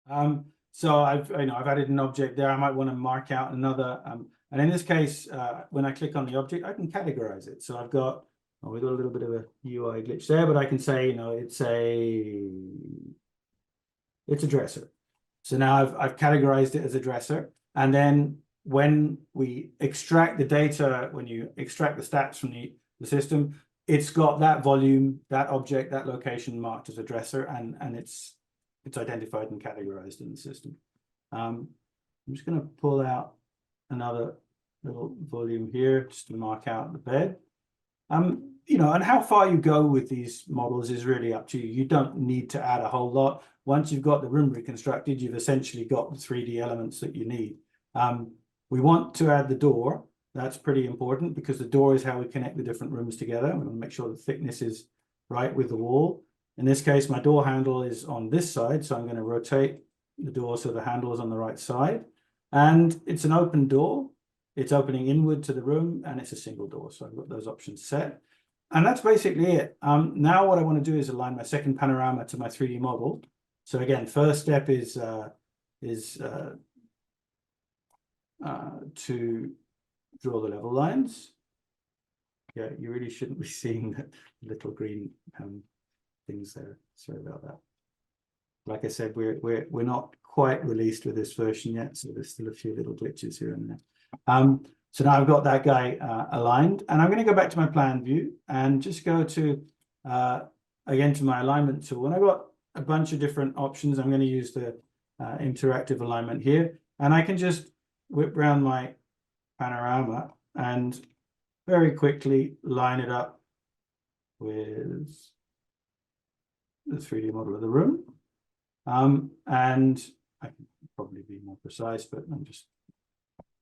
So I've added an object there. I might want to mark out another. And in this case, when I click on the object, I can categorize it. So I've got, we've got a little bit of a UI glitch there, but I can say, it's a dresser. So now I've categorized it as a dresser. And then when we extract the data, when you extract the stats from the system, it's got that volume, that object, that location marked as a dresser, and it's identified and categorized in the system. I'm just going to pull out another little volume here just to mark out the bed. And how far you go with these models is really up to you. You don't need to add a whole lot. Once you've got the room reconstructed, you've essentially got the 3D elements that you need. We want to add the door. That's pretty important because the door is how we connect the different rooms together. We want to make sure the thickness is right with the wall. In this case, my door handle is on this side, so I'm going to rotate the door so the handle is on the right side. And it's an open door. It's opening inward to the room, and it's a single door. So I've got those options set. And that's basically it. Now what I want to do is align my second panorama to my 3D model. So again, first step is to draw the level lines. Yeah, you really shouldn't be seeing the little green things there. Sorry about that. Like I said, we're not quite released with this version yet, so there's still a few little glitches here and there. So now I've got that guy aligned, and I'm going to go back to my plan view and just go to again to my alignment tool, and I've got a bunch of different options. I'm going to use the interactive alignment here, and I can just whip around my panorama and very quickly line it up with the 3D model of the room. And I can probably be more precise, but I'm just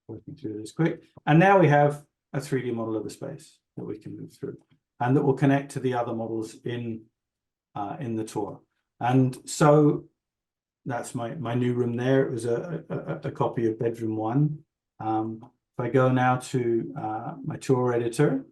working through this quick. And now we have a 3D model of the space that we can move through and that will connect to the other models in the tour. And so that's my new room there. It was a copy of bedroom 1. If I go now to my tour editor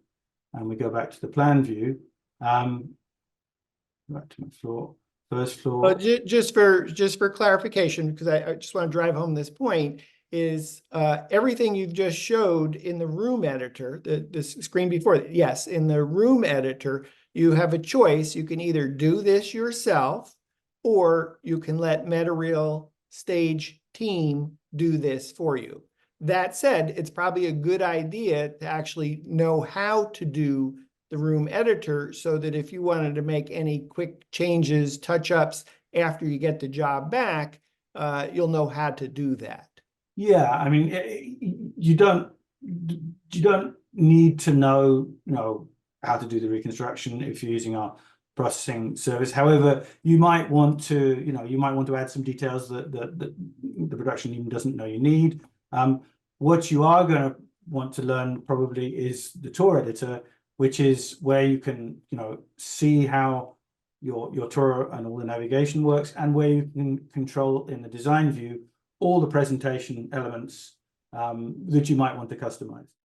and we go back to the plan view, back to my floor, first floor. Well, just for clarification, because I just want to drive home this point, is everything you've just showed in the room editor, the screen before, yes, in the room editor, you have a choice. You can either do this yourself, or you can let Metareal Stage Team do this for you. That said, it's probably a good idea to actually know how to do the room editor so that if you wanted to make any quick changes, touch-ups after you get the job back, you'll know how to do that. Yeah, I mean, you don't need to know how to do the reconstruction if you're using our processing service. However, you might want to add some details that the production team doesn't know you need. What you are going to want to learn probably is the tour editor, which is where you can see how your tour and all the navigation works, and where you can control in the design view all the presentation elements that you might want to customize.